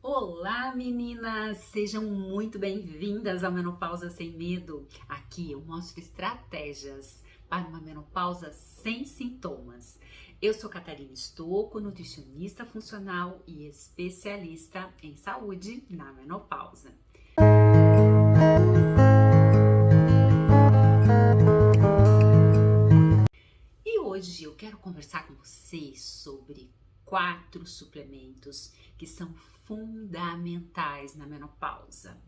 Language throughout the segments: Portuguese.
Olá, meninas! Sejam muito bem-vindas ao Menopausa Sem Medo. Aqui eu mostro estratégias para uma menopausa sem sintomas. Eu sou Catarina Stocco, nutricionista funcional e especialista em saúde na menopausa. E hoje eu quero conversar com vocês sobre 4 suplementos que são fundamentais na menopausa.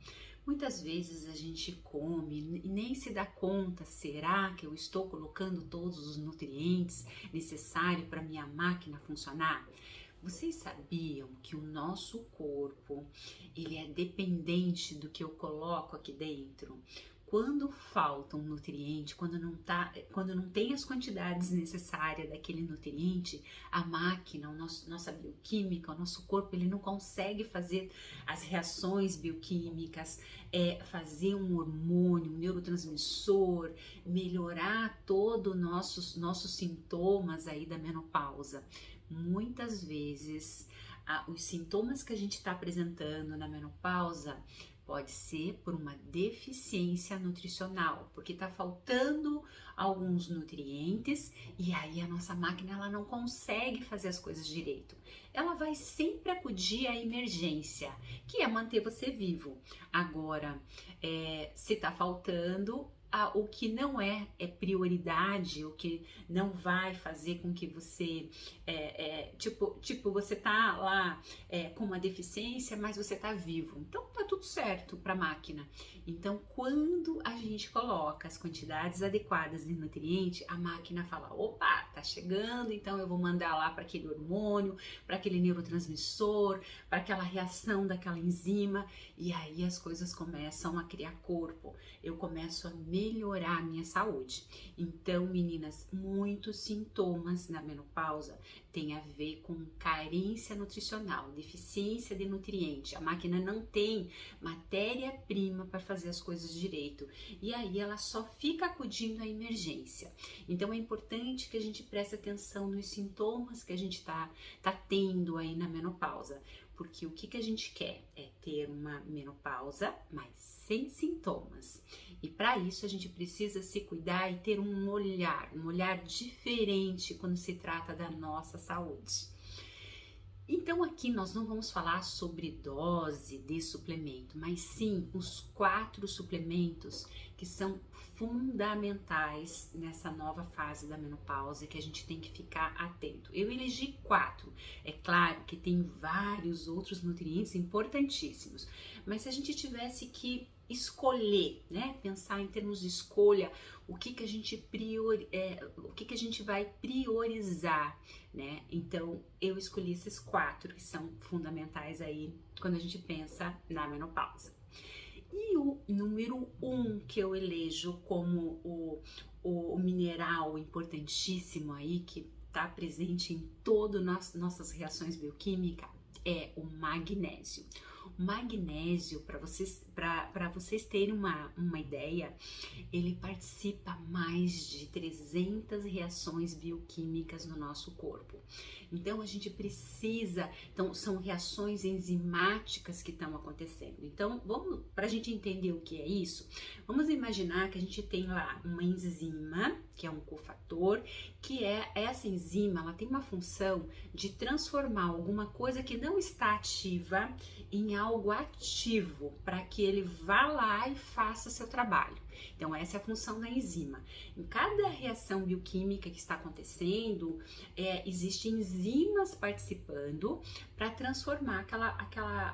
Muitas vezes a gente come e nem se dá conta, será que eu estou colocando todos os nutrientes necessários para minha máquina funcionar? Vocês sabiam que o nosso corpo, ele é dependente do que eu coloco aqui dentro? Quando falta um nutriente, quando não tem as quantidades necessárias daquele nutriente, a máquina, nossa bioquímica, o nosso corpo, ele não consegue fazer as reações bioquímicas, fazer um hormônio, um neurotransmissor, melhorar todos os nossos sintomas aí da menopausa. Muitas vezes, os sintomas que a gente está apresentando na menopausa pode ser por uma deficiência nutricional, porque está faltando alguns nutrientes e aí a nossa máquina ela não consegue fazer as coisas direito. Ela vai sempre acudir à emergência, que é manter você vivo. Agora, se está faltando, o que não é prioridade, o que não vai fazer com que você, você tá lá com uma deficiência, mas você tá vivo. Então tá tudo certo para a máquina. Então quando a gente coloca as quantidades adequadas de nutriente, a máquina fala, opa, tá chegando, então eu vou mandar lá para aquele hormônio, para aquele neurotransmissor, para aquela reação daquela enzima, e aí as coisas começam a criar corpo. Eu começo a melhorar a minha saúde. Então, meninas, muitos sintomas na menopausa têm a ver com carência nutricional, deficiência de nutriente. A máquina não tem matéria-prima para fazer as coisas direito. E aí ela só fica acudindo à emergência. Então é importante que a gente preste atenção nos sintomas que a gente tá tendo aí na menopausa. Porque o que a gente quer é ter uma menopausa, mas sem sintomas. E para isso a gente precisa se cuidar e ter um olhar diferente quando se trata da nossa saúde. Então aqui nós não vamos falar sobre dose de suplemento, mas sim os 4 suplementos que são fundamentais nessa nova fase da menopausa que a gente tem que ficar atento. Eu elegi 4, é claro que tem vários outros nutrientes importantíssimos, mas se a gente tivesse que escolher, né, pensar em termos de escolha, o que a gente vai priorizar, né? Então eu escolhi esses 4 que são fundamentais aí quando a gente pensa na menopausa. E o número 1 que eu elejo como o mineral importantíssimo aí que está presente em todas nossas reações bioquímicas é o magnésio. O magnésio, para vocês terem uma ideia, ele participa mais de 300 reações bioquímicas no nosso corpo. Então a gente precisa, são reações enzimáticas que estão acontecendo. Então para a gente entender o que é isso, vamos imaginar que a gente tem lá uma enzima, que é um cofator, que essa enzima, ela tem uma função de transformar alguma coisa que não está ativa em algo ativo, para que ele vá lá e faça seu trabalho. Então essa é a função da enzima. Em cada reação bioquímica que está acontecendo, existem enzimas participando para transformar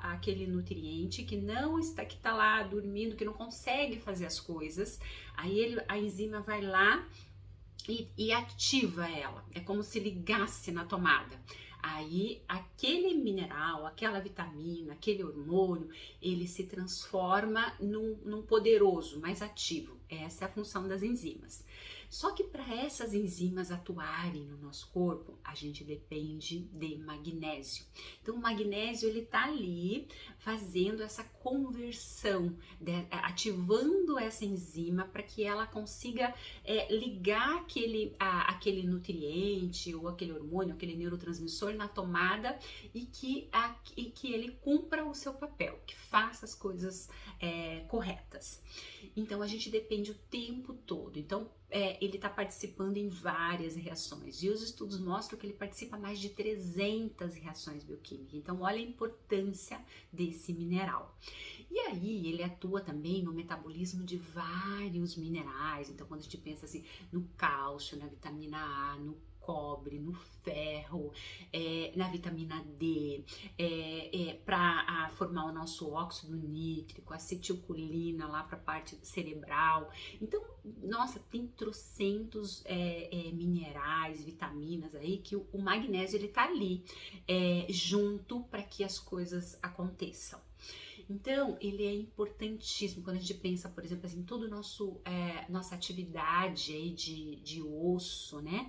aquele nutriente que está lá dormindo, que não consegue fazer as coisas. Aí a enzima vai lá e ativa ela. É como se ligasse na tomada. Aí aquele mineral, aquela vitamina, aquele hormônio, ele se transforma num poderoso, mais ativo. Essa é a função das enzimas. Só que para essas enzimas atuarem no nosso corpo, a gente depende de magnésio. Então o magnésio ele tá ali fazendo essa conversão, ativando essa enzima para que ela consiga ligar aquele nutriente ou aquele hormônio, aquele neurotransmissor na tomada e que ele cumpra o seu papel, que faça as coisas corretas. Então a gente depende o tempo todo. Então ele está participando em várias reações e os estudos mostram que ele participa mais de 300 reações bioquímicas. Então olha a importância desse mineral. E aí ele atua também no metabolismo de vários minerais. Então quando a gente pensa assim no cálcio, na vitamina A, no cobre, no ferro, na vitamina D, para formar o nosso óxido nítrico, acetilcolina lá para a parte cerebral. Então, nossa, tem trocentos minerais, vitaminas aí que o magnésio ele tá ali junto para que as coisas aconteçam. Então, ele é importantíssimo quando a gente pensa, por exemplo, assim, toda nossa atividade aí de osso, né?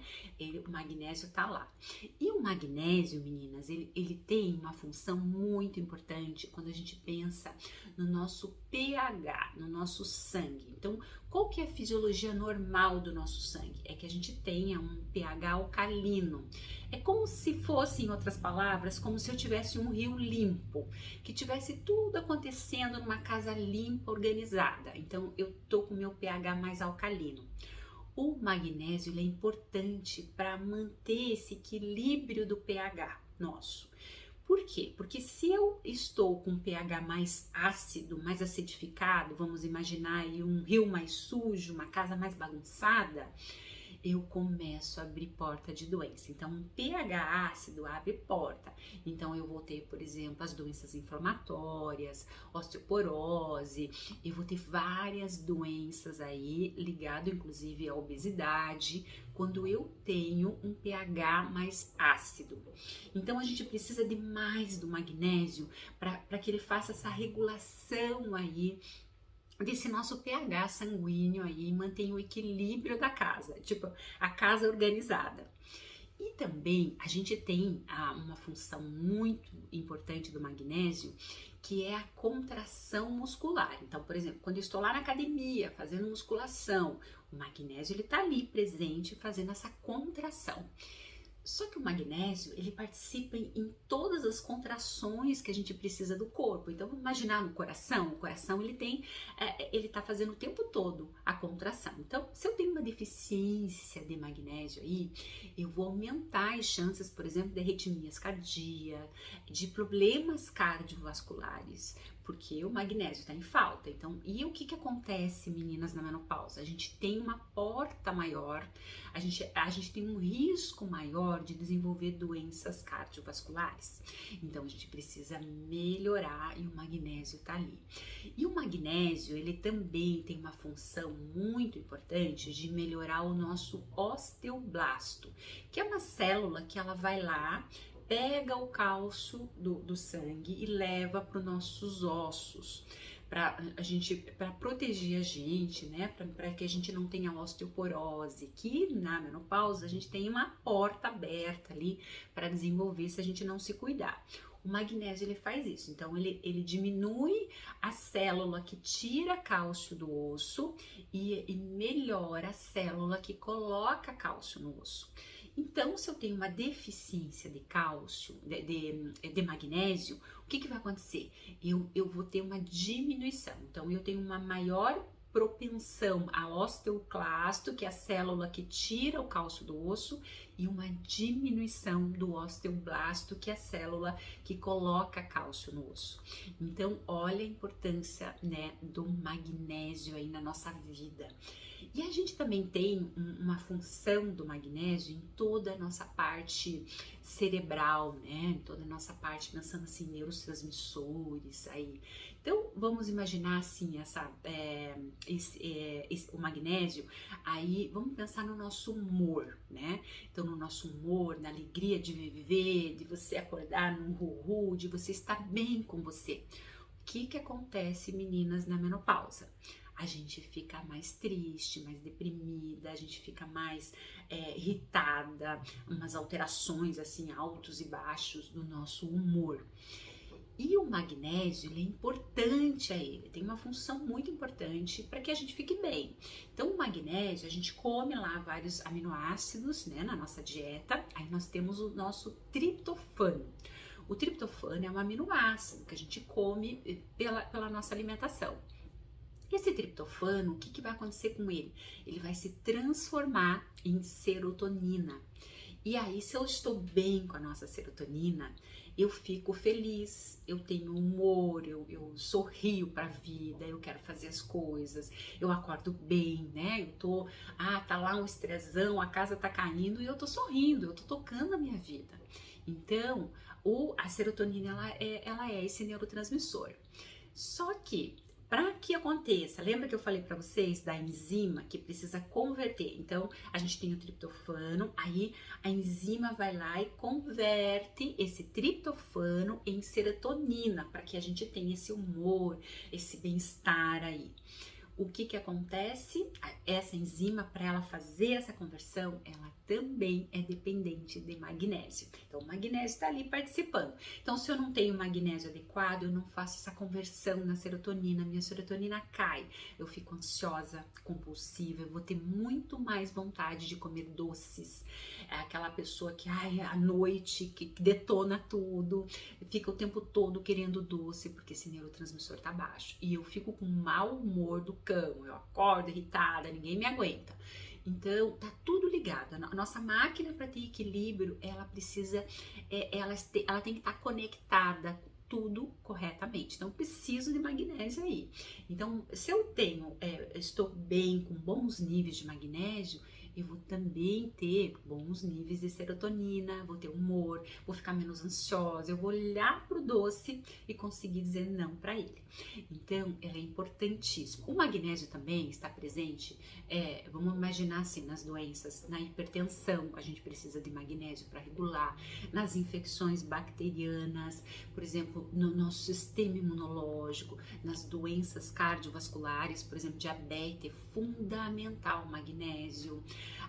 O magnésio tá lá. E o magnésio, meninas, ele tem uma função muito importante quando a gente pensa no nosso pH, no nosso sangue. Então, qual que é a fisiologia normal do nosso sangue? É que a gente tenha um pH alcalino. É como se fosse, em outras palavras, como se eu tivesse um rio limpo, que tivesse tudo acontecendo numa casa limpa, organizada. Então, eu tô com o meu pH mais alcalino. O magnésio ele é importante para manter esse equilíbrio do pH nosso. Por quê? Porque se eu estou com um pH mais ácido, mais acidificado, vamos imaginar aí um rio mais sujo, uma casa mais bagunçada, eu começo a abrir porta de doença. Então, um pH ácido abre porta. Então, eu vou ter, por exemplo, as doenças inflamatórias, osteoporose, eu vou ter várias doenças aí, ligado inclusive à obesidade, quando eu tenho um pH mais ácido. Então, a gente precisa de mais do magnésio para que ele faça essa regulação aí desse nosso pH sanguíneo aí, mantém o equilíbrio da casa, tipo, a casa organizada. E também a gente tem uma função muito importante do magnésio, que é a contração muscular. Então, por exemplo, quando eu estou lá na academia fazendo musculação, o magnésio ele tá ali presente fazendo essa contração. Só que o magnésio, ele participa em todas as contrações que a gente precisa do corpo. Então, vamos imaginar no coração. O coração, ele tá fazendo o tempo todo a contração. Então, se eu tenho uma deficiência de magnésio aí, eu vou aumentar as chances, por exemplo, de arritmias cardíacas, de problemas cardiovasculares, porque o magnésio está em falta. Então, e o que acontece, meninas, na menopausa? A gente tem uma porta maior, a gente tem um risco maior de desenvolver doenças cardiovasculares. Então, a gente precisa melhorar e o magnésio está ali. E o magnésio, ele também tem uma função muito importante de melhorar o nosso osteoblasto, que é uma célula que ela vai lá, pega o cálcio do sangue e leva para os nossos ossos, para proteger a gente, né? Para que a gente não tenha osteoporose, que na menopausa a gente tem uma porta aberta ali para desenvolver se a gente não se cuidar. O magnésio ele faz isso, então ele diminui a célula que tira cálcio do osso e melhora a célula que coloca cálcio no osso. Então, se eu tenho uma deficiência de cálcio, de magnésio, o que vai acontecer? Eu vou ter uma diminuição. Então, eu tenho uma maior propensão a osteoclasto, que é a célula que tira o cálcio do osso, e uma diminuição do osteoblasto, que é a célula que coloca cálcio no osso. Então, olha a importância, né, do magnésio aí na nossa vida. E a gente também tem uma função do magnésio em toda a nossa parte cerebral, né? Em toda a nossa parte, pensando assim, neurotransmissores aí. Então, vamos imaginar assim, o magnésio, aí vamos pensar no nosso humor, né? Então, no nosso humor, na alegria de viver, de você acordar num ru-ru, de você estar bem com você. O que acontece, meninas, na menopausa? a gente fica mais triste, mais deprimida, a gente fica mais irritada, umas alterações assim, altos e baixos do nosso humor. E o magnésio, ele é importante a ele, tem uma função muito importante para que a gente fique bem. Então, o magnésio, a gente come lá vários aminoácidos, né, na nossa dieta, aí nós temos o nosso triptofano. O triptofano é um aminoácido que a gente come pela nossa alimentação. Esse triptofano, o que vai acontecer com ele? Ele vai se transformar em serotonina. E aí, se eu estou bem com a nossa serotonina, eu fico feliz, eu tenho humor, eu sorrio para a vida, eu quero fazer as coisas, eu acordo bem, né? Tá lá um estressão, a casa tá caindo e eu tô sorrindo, eu tô tocando a minha vida. Então, a serotonina, ela é esse neurotransmissor. Só que, para que aconteça, lembra que eu falei para vocês da enzima que precisa converter? Então, a gente tem o triptofano, aí a enzima vai lá e converte esse triptofano em serotonina, para que a gente tenha esse humor, esse bem-estar aí. O que acontece? Essa enzima, para ela fazer essa conversão, ela também é dependente de magnésio. Então, o magnésio está ali participando. Então, se eu não tenho magnésio adequado, eu não faço essa conversão na serotonina, minha serotonina cai. Eu fico ansiosa, compulsiva, eu vou ter muito mais vontade de comer doces. É aquela pessoa que, à noite, que detona tudo, fica o tempo todo querendo doce, porque esse neurotransmissor tá baixo. E eu fico com mau humor do cão, eu acordo irritada, ninguém me aguenta. Então, tá tudo ligado. A nossa máquina para ter equilíbrio, ela precisa, ela tem que estar conectada tudo corretamente. Então, preciso de magnésio aí. Então, se eu estou bem com bons níveis de magnésio, eu vou também ter bons níveis de serotonina, vou ter humor, vou ficar menos ansiosa, eu vou olhar para o doce e conseguir dizer não para ele. Então, ela é importantíssima. O magnésio também está presente, vamos imaginar assim, nas doenças, na hipertensão, a gente precisa de magnésio para regular, nas infecções bacterianas, por exemplo, no nosso sistema imunológico, nas doenças cardiovasculares, por exemplo, diabetes, é fundamental o magnésio.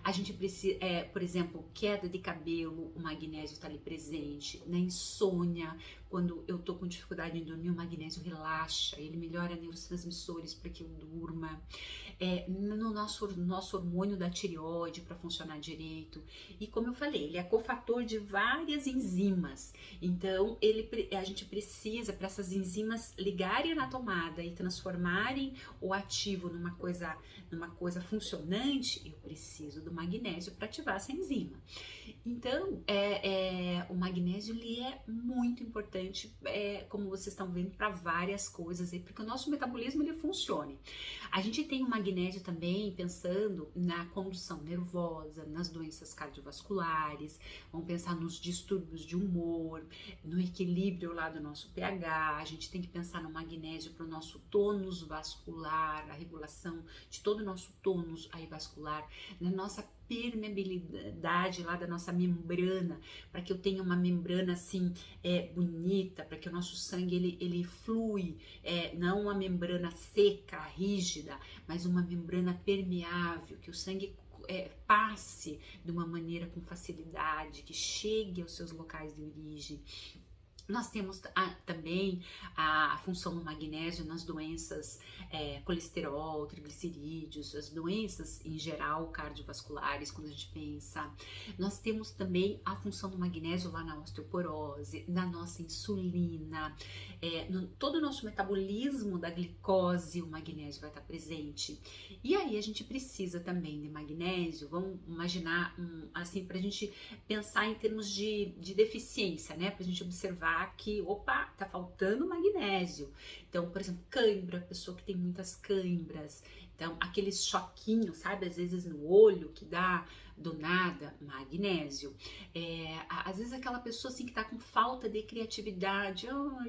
A gente precisa, por exemplo, queda de cabelo, o magnésio está ali presente. Na insônia, quando eu tô com dificuldade em dormir, o magnésio relaxa, ele melhora neurotransmissores para que eu durma. No nosso hormônio da tireoide para funcionar direito. E como eu falei, ele é cofator de várias enzimas. Então, a gente precisa, para essas enzimas ligarem na tomada e transformarem o ativo numa coisa funcionante, eu preciso do magnésio para ativar essa enzima. Então, o magnésio ele é muito importante, como vocês estão vendo, para várias coisas, porque o nosso metabolismo ele funcione. A gente tem o magnésio também pensando na condução nervosa, nas doenças cardiovasculares, vamos pensar nos distúrbios de humor, no equilíbrio lá do nosso pH, a gente tem que pensar no magnésio para o nosso tônus vascular, a regulação de todo o nosso tônus aí vascular, na nossa permeabilidade lá da nossa membrana, para que eu tenha uma membrana assim bonita, para que o nosso sangue ele flui, não uma membrana seca, rígida, mas uma membrana permeável, que o sangue passe de uma maneira com facilidade, que chegue aos seus locais de origem. Nós temos também a função do magnésio nas doenças colesterol, triglicerídeos, as doenças em geral cardiovasculares, quando a gente pensa. Nós temos também a função do magnésio lá na osteoporose, na nossa insulina, todo o nosso metabolismo da glicose, o magnésio vai estar presente. E aí a gente precisa também de magnésio, vamos imaginar assim, para a gente pensar em termos de deficiência, né? Para a gente observar que, tá faltando magnésio. Então, por exemplo, cãibra, pessoa que tem muitas cãibras. Então, aqueles choquinhos, sabe, às vezes no olho que dá do nada, magnésio. Às vezes aquela pessoa assim que tá com falta de criatividade,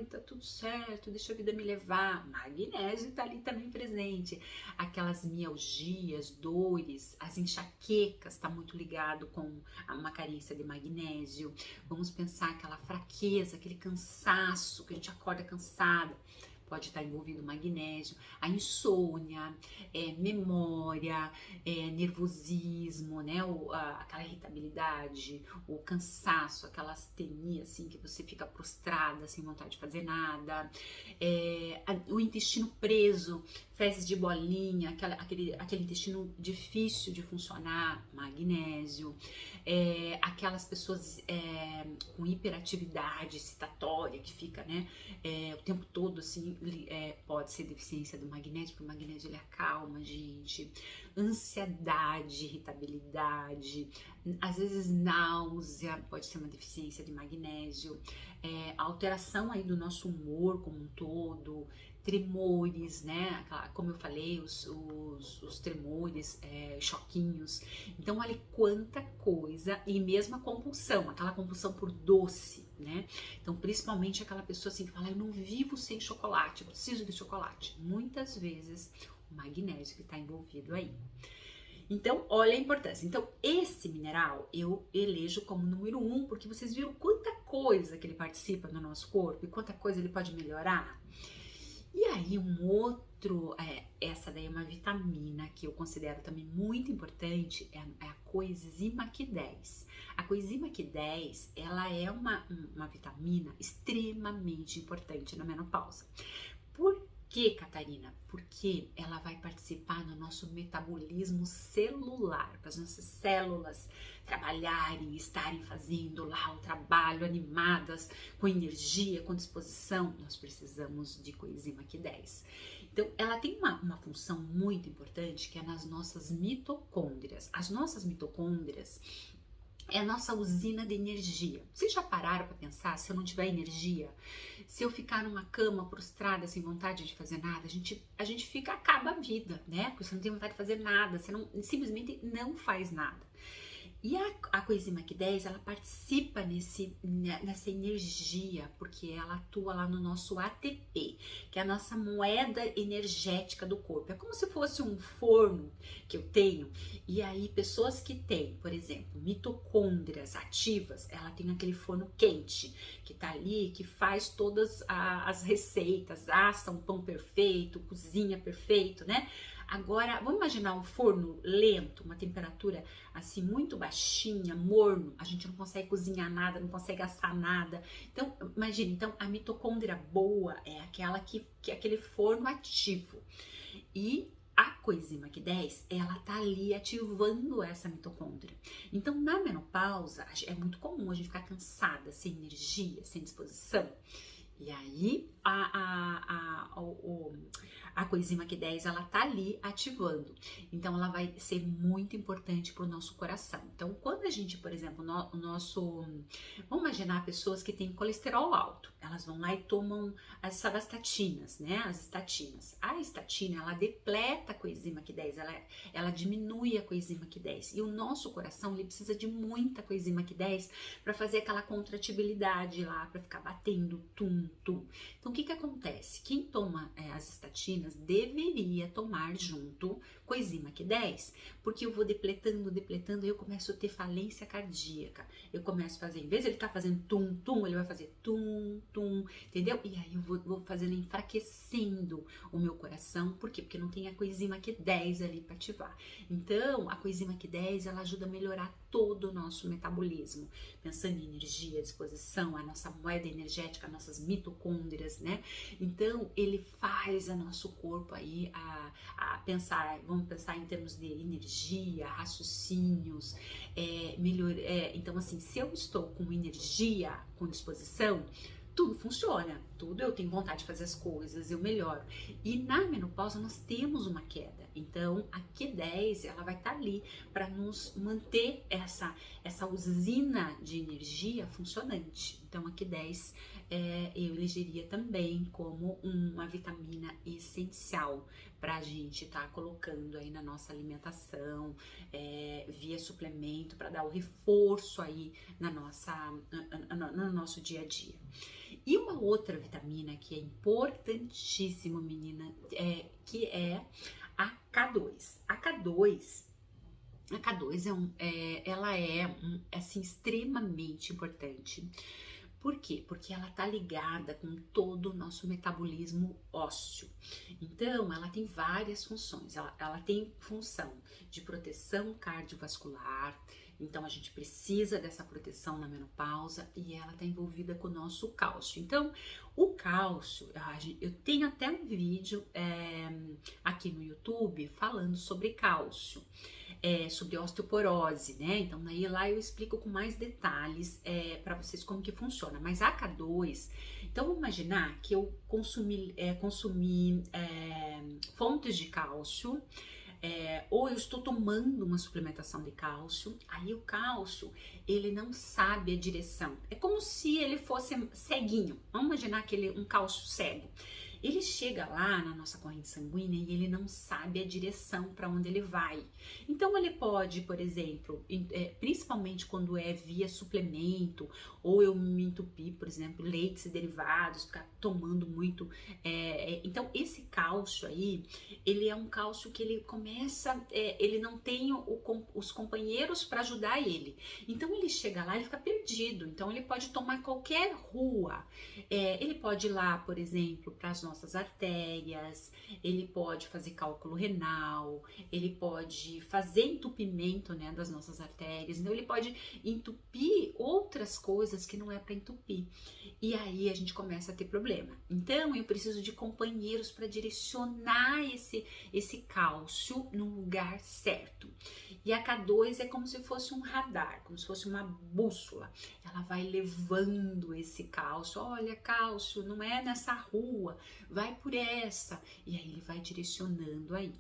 tá tudo certo, deixa a vida me levar, magnésio tá ali também presente. Aquelas mialgias, dores, as enxaquecas, tá muito ligado com uma carência de magnésio. Vamos pensar aquela fraqueza, aquele cansaço, que a gente acorda cansada. pode estar envolvido magnésio, a insônia, memória, nervosismo, né? Aquela irritabilidade, o cansaço, aquela astenia, assim, que você fica prostrada, sem vontade de fazer nada, o intestino preso, fezes de bolinha, aquele intestino difícil de funcionar, magnésio, aquelas pessoas com hiperatividade excitatória, que fica, né, o tempo todo, assim, pode ser deficiência do magnésio, porque o magnésio ele acalma, gente. Ansiedade, irritabilidade, às vezes náusea, pode ser uma deficiência de magnésio, alteração aí do nosso humor como um todo, tremores, né? Como eu falei, os tremores, choquinhos. Então, olha quanta coisa, e mesmo a compulsão, aquela compulsão por doce, né? Então, principalmente aquela pessoa assim que fala, eu não vivo sem chocolate, eu preciso de chocolate. Muitas vezes, o magnésio que está envolvido aí. Então, olha a importância. Então, esse mineral eu elejo como número 1, porque vocês viram quanta coisa que ele participa no nosso corpo e quanta coisa ele pode melhorar. E aí, um outro, essa daí é uma vitamina que eu considero também muito importante, é a coenzima Q10. A coenzima Q10, ela é uma vitamina extremamente importante na menopausa. Por que, Catarina? Porque ela vai participar no nosso metabolismo celular, para as nossas células trabalharem, estarem fazendo lá o trabalho animadas, com energia, com disposição. Nós precisamos de coenzima Q10. Então, ela tem uma função muito importante que é nas nossas mitocôndrias. As nossas mitocôndrias é a nossa usina de energia. Vocês já pararam para pensar, se eu não tiver energia, se eu ficar numa cama prostrada, sem vontade de fazer nada, a gente acaba a vida, né? Porque você não tem vontade de fazer nada, você simplesmente não faz nada. E a coenzima Q10, ela participa nessa energia, porque ela atua lá no nosso ATP, que é a nossa moeda energética do corpo. É como se fosse um forno que eu tenho, e aí pessoas que têm, por exemplo, mitocôndrias ativas, ela tem aquele forno quente, que tá ali, que faz todas as receitas, assa um pão perfeito, cozinha perfeito, né? Agora, vamos imaginar um forno lento, uma temperatura assim muito baixinha, morno, a gente não consegue cozinhar nada, não consegue assar nada. Então, imagina, então a mitocôndria boa é aquela que é aquele forno ativo. E a coenzima Q10, ela tá ali ativando essa mitocôndria. Então, na menopausa, é muito comum a gente ficar cansada, sem energia, sem disposição. E aí, a coenzima Q10, ela tá ali ativando. Então, ela vai ser muito importante para o nosso coração. Então, quando a gente, por exemplo, vamos imaginar pessoas que têm colesterol alto. Elas vão lá e tomam as sabastatinas, né? As estatinas. A estatina, ela depleta a coenzima Q10, ela diminui a coenzima Q10. E o nosso coração, ele precisa de muita coenzima Q10 para fazer aquela contratibilidade lá, para ficar batendo, tum. Então, o que acontece? Quem toma as estatinas deveria tomar junto coenzima Q10, porque eu vou depletando, e eu começo a ter falência cardíaca. Eu começo a fazer, em vez de ele estar fazendo tum, ele vai fazer tum, entendeu? E aí eu vou fazendo, enfraquecendo o meu coração. Por quê? Porque não tem a coenzima Q10 ali para ativar. Então, a coenzima Q10, ela ajuda a melhorar todo o nosso metabolismo, pensando em energia, disposição, a nossa moeda energética, as nossas mitocôndrias, né? Então, ele faz o nosso corpo aí a pensar, vamos pensar em termos de energia, raciocínios, então assim, se eu estou com energia, com disposição, tudo funciona, tudo eu tenho vontade de fazer as coisas, eu melhoro. E na menopausa nós temos uma queda, então a Q10 ela vai estar ali para nos manter essa usina de energia funcionante. Então a Q10 eu elegeria também como uma vitamina essencial para a gente estar colocando aí na nossa alimentação, via suplemento, para dar o reforço aí no nosso dia a dia. E uma outra vitamina que é importantíssima, menina, que é a K2. A K2 ela é assim, extremamente importante, Por quê? Porque ela tá ligada com todo o nosso metabolismo ósseo. Então, ela tem várias funções. Ela tem função de proteção cardiovascular. Então, a gente precisa dessa proteção na menopausa e ela está envolvida com o nosso cálcio. Então, o cálcio, eu tenho até um vídeo aqui no YouTube falando sobre cálcio. Sobre osteoporose, né? Então, aí lá eu explico com mais detalhes para vocês como que funciona. Mas a K2, então vamos imaginar que eu consumi fontes de cálcio, ou eu estou tomando uma suplementação de cálcio, aí o cálcio, ele não sabe a direção. É como se ele fosse ceguinho. Vamos imaginar um cálcio cego. Ele chega lá na nossa corrente sanguínea e ele não sabe a direção para onde ele vai. Então ele pode, por exemplo, principalmente quando é via suplemento, ou eu me entupir, por exemplo, leites e derivados, ficar tomando muito. Então esse cálcio aí, ele é um cálcio que ele começa, ele não tem os companheiros para ajudar ele. Então ele chega lá e fica perdido. Então ele pode tomar qualquer rua. Ele pode ir lá, por exemplo, para as nossas artérias, ele pode fazer cálculo renal, ele pode fazer entupimento, né, das nossas artérias, então ele pode entupir outras coisas que não é para entupir. E aí a gente começa a ter problema. Então eu preciso de companheiros para direcionar esse cálcio no lugar certo. E a K2 é como se fosse um radar, como se fosse uma bússola. Ela vai levando esse cálcio. Olha, cálcio, não é nessa rua, vai por essa. E aí ele vai direcionando aí.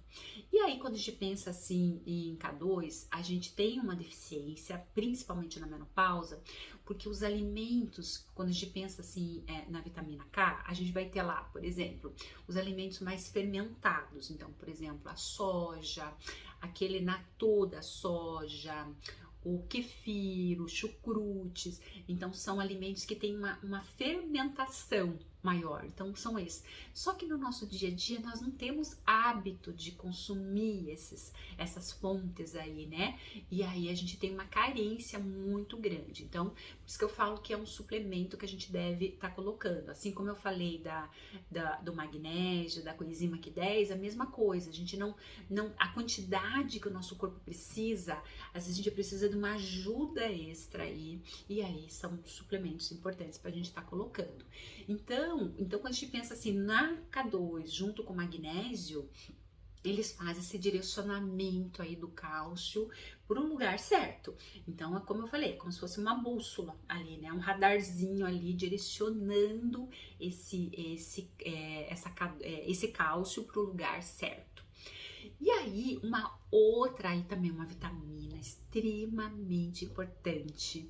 E aí quando a gente pensa assim em K2, a gente tem uma deficiência, principalmente na menopausa, porque os alimentos, quando a gente pensa assim na vitamina K, a gente vai ter lá, por exemplo, os alimentos mais fermentados. Então, por exemplo, a soja, aquele natô da soja, o kefir, os chucrutes. Então são alimentos que têm uma fermentação maior, então são esses. Só que no nosso dia a dia nós não temos hábito de consumir essas fontes aí, né? E aí a gente tem uma carência muito grande. Então, por isso que eu falo que é um suplemento que a gente deve estar colocando. Assim como eu falei do magnésio, da coenzima Q10, a mesma coisa. A gente não a quantidade que o nosso corpo precisa, às vezes a gente precisa de uma ajuda extra aí, e aí são suplementos importantes para a gente estar colocando. Então, quando a gente pensa assim na K2 junto com o magnésio, eles fazem esse direcionamento aí do cálcio para um lugar certo. Então, é como eu falei, como se fosse uma bússola ali, né? Um radarzinho ali direcionando esse cálcio para o lugar certo. E aí, uma outra aí também, uma vitamina extremamente importante,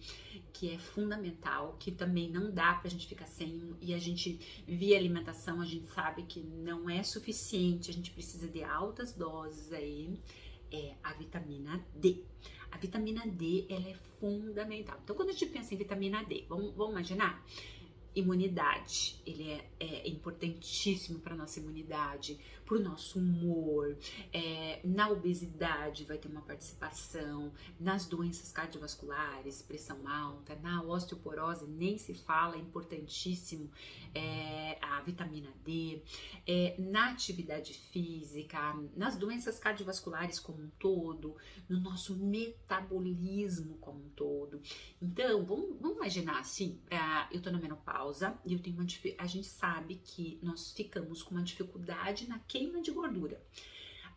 que é fundamental, que também não dá pra gente ficar sem, e a gente, via alimentação, a gente sabe que não é suficiente, a gente precisa de altas doses aí, é a vitamina D. A vitamina D, ela é fundamental. Então, quando a gente pensa em vitamina D, vamos imaginar? Imunidade, ele é importantíssimo para nossa imunidade, para o nosso humor, na obesidade vai ter uma participação, nas doenças cardiovasculares, pressão alta, na osteoporose nem se fala, é importantíssimo a vitamina D, na atividade física, nas doenças cardiovasculares como um todo, no nosso metabolismo como um todo. Então, vamos imaginar assim, eu tô na menopausa, e eu tenho a gente sabe que nós ficamos com uma dificuldade na queima de gordura.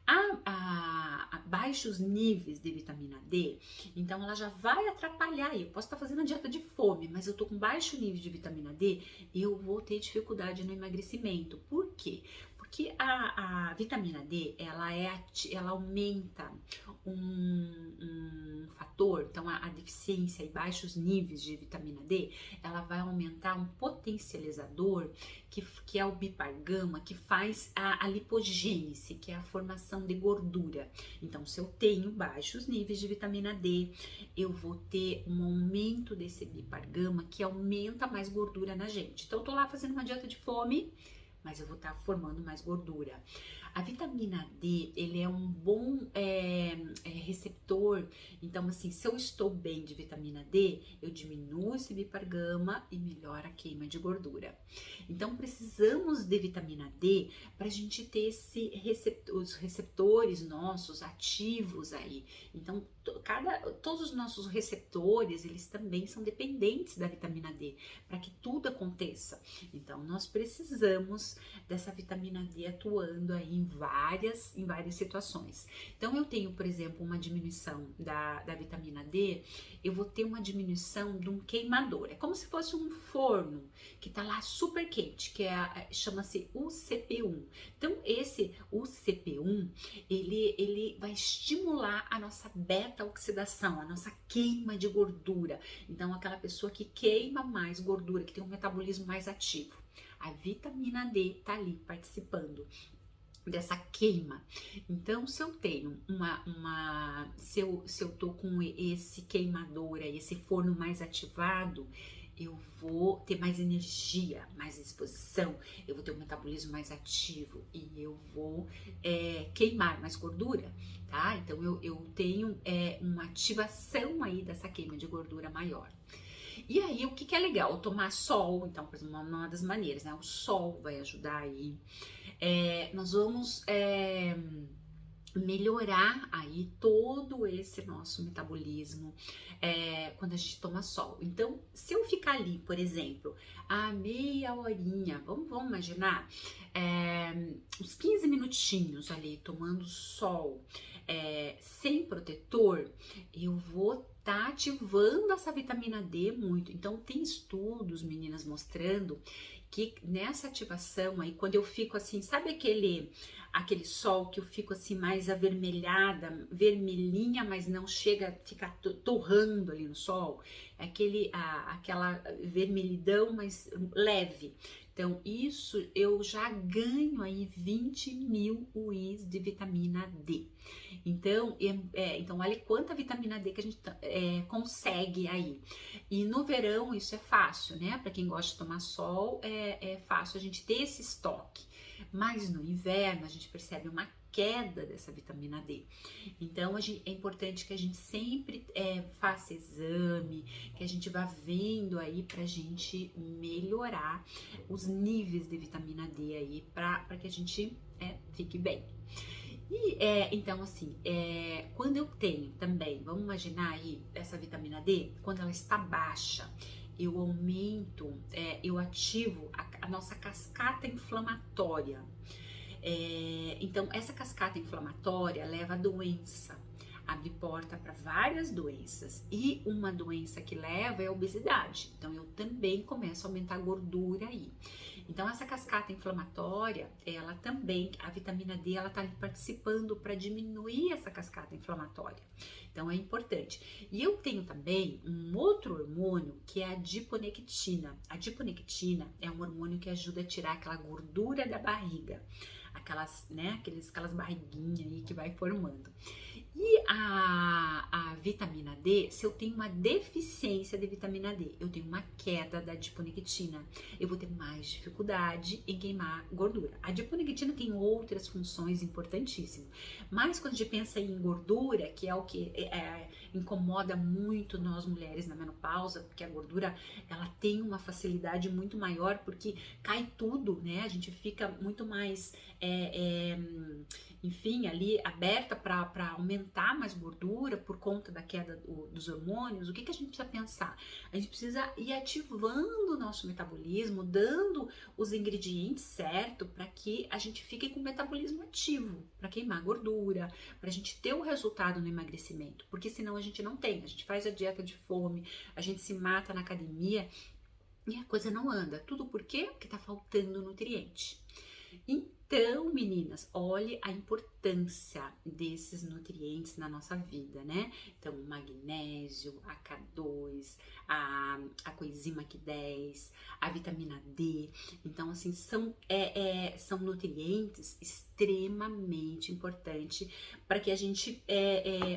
A baixos níveis de vitamina D, então ela já vai atrapalhar. Eu posso estar fazendo a dieta de fome, mas eu tô com baixo nível de vitamina D, eu vou ter dificuldade no emagrecimento. Por quê? Porque a vitamina D, ela aumenta um fator, então a deficiência e baixos níveis de vitamina D, ela vai aumentar um potencializador que é o bipargama, que faz a lipogênese, que é a formação de gordura. Então, se eu tenho baixos níveis de vitamina D, eu vou ter um aumento desse bipargama que aumenta mais gordura na gente. Então, eu tô lá fazendo uma dieta de fome, mas eu vou estar formando mais gordura. A vitamina D, ele é um bom receptor, então assim, se eu estou bem de vitamina D, eu diminuo esse bipargama e melhora a queima de gordura. Então precisamos de vitamina D para a gente ter os receptores nossos ativos aí. Então todos os nossos receptores, eles também são dependentes da vitamina D para que tudo aconteça. Então nós precisamos dessa vitamina D atuando aí em várias situações. Então eu tenho, por exemplo, uma diminuição da vitamina D, eu vou ter uma diminuição de um queimador. É como se fosse um forno que tá lá super quente, que chama-se UCP1. Então esse UCP1, ele vai estimular a nossa beta-oxidação, a nossa queima de gordura. Então aquela pessoa que queima mais gordura, que tem um metabolismo mais ativo. A vitamina D tá ali participando dessa queima. Então, se eu tenho se eu tô com esse queimador aí, esse forno mais ativado, eu vou ter mais energia, mais disposição, eu vou ter um metabolismo mais ativo e eu vou queimar mais gordura, tá? Então, eu tenho uma ativação aí dessa queima de gordura maior. E aí, o que é legal? Tomar sol, então, por exemplo, uma das maneiras, né? O sol vai ajudar aí. Nós vamos melhorar aí todo esse nosso metabolismo quando a gente toma sol. Então, se eu ficar ali, por exemplo, a meia horinha, vamos imaginar, uns 15 minutinhos ali tomando sol, sem protetor, eu vou tá ativando essa vitamina D muito. Então tem estudos, meninas, mostrando que nessa ativação aí, quando eu fico assim, sabe aquele sol que eu fico assim mais avermelhada, vermelhinha, mas não chega a ficar torrando ali no sol, aquela vermelhidão, mas leve. Então, isso eu já ganho aí 20 mil UIs de vitamina D. Então, então olha quanta vitamina D que a gente consegue aí. E no verão isso é fácil, né? Para quem gosta de tomar sol, é fácil a gente ter esse estoque. Mas no inverno a gente percebe uma queda dessa vitamina D. Então é importante que a gente sempre faça exame, que a gente vá vendo aí pra gente melhorar os níveis de vitamina D aí para que a gente fique bem. E então assim, quando eu tenho também, vamos imaginar aí essa vitamina D, quando ela está baixa, eu aumento, eu ativo a nossa cascata inflamatória. Então, essa cascata inflamatória leva a doença, abre porta para várias doenças, e uma doença que leva é a obesidade. Então, eu também começo a aumentar a gordura aí. Então, essa cascata inflamatória, ela também, a vitamina D, ela tá ali participando para diminuir essa cascata inflamatória. Então, é importante. E eu tenho também um outro hormônio que é a adiponectina. A adiponectina é um hormônio que ajuda a tirar aquela gordura da barriga. Aquelas barriguinhas aí que vai formando. E a vitamina D, se eu tenho uma deficiência de vitamina D, eu tenho uma queda da adiponectina, eu vou ter mais dificuldade em queimar gordura. A adiponectina tem outras funções importantíssimas, mas quando a gente pensa em gordura, que é o que incomoda muito nós mulheres na menopausa, porque a gordura ela tem uma facilidade muito maior, porque cai tudo, né? A gente fica muito mais enfim, ali aberta para aumentar mais gordura por conta da queda dos hormônios. O que a gente precisa pensar? A gente precisa ir ativando o nosso metabolismo, dando os ingredientes certos para que a gente fique com o metabolismo ativo, para queimar gordura, para a gente ter o resultado no emagrecimento, porque senão a gente não tem. A gente faz a dieta de fome, a gente se mata na academia e a coisa não anda. Tudo por quê? Porque tá faltando nutriente. Então, meninas, olhe a importância desses nutrientes na nossa vida, né? Então, o magnésio, a K2, a coenzima Q10, a vitamina D. Então, assim, são nutrientes extremamente importante para que a gente,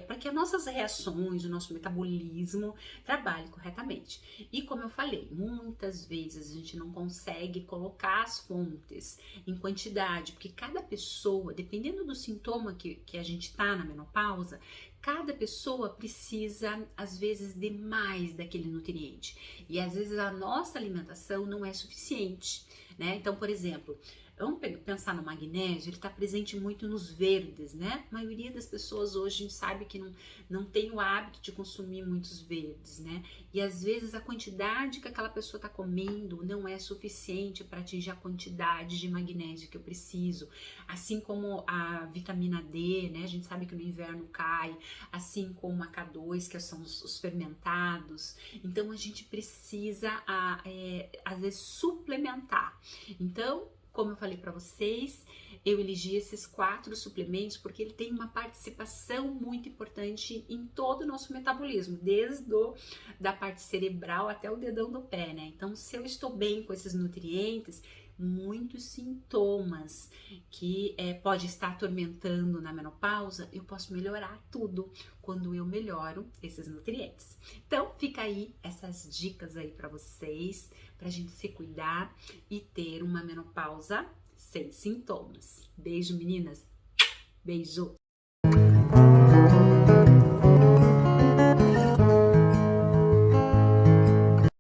para que as nossas reações, o nosso metabolismo trabalhe corretamente. E como eu falei, muitas vezes a gente não consegue colocar as fontes em quantidade, porque cada pessoa, dependendo do sintoma que a gente tá na menopausa, cada pessoa precisa, às vezes, de mais daquele nutriente. E às vezes a nossa alimentação não é suficiente, né? Então, por exemplo, vamos pensar no magnésio, ele está presente muito nos verdes, né? A maioria das pessoas hoje a gente sabe que não tem o hábito de consumir muitos verdes, né? E às vezes a quantidade que aquela pessoa está comendo não é suficiente para atingir a quantidade de magnésio que eu preciso. Assim como a vitamina D, né? A gente sabe que no inverno cai, assim como a K2, que são os fermentados. Então a gente precisa, às vezes, suplementar. Então, como eu falei para vocês, eu elegi esses 4 suplementos porque ele tem uma participação muito importante em todo o nosso metabolismo, desde da parte cerebral até o dedão do pé, né? Então, se eu estou bem com esses nutrientes, muitos sintomas que pode estar atormentando na menopausa, eu posso melhorar tudo quando eu melhoro esses nutrientes. Então, fica aí essas dicas aí para vocês, pra gente se cuidar e ter uma menopausa sem sintomas. Beijo, meninas. Beijo.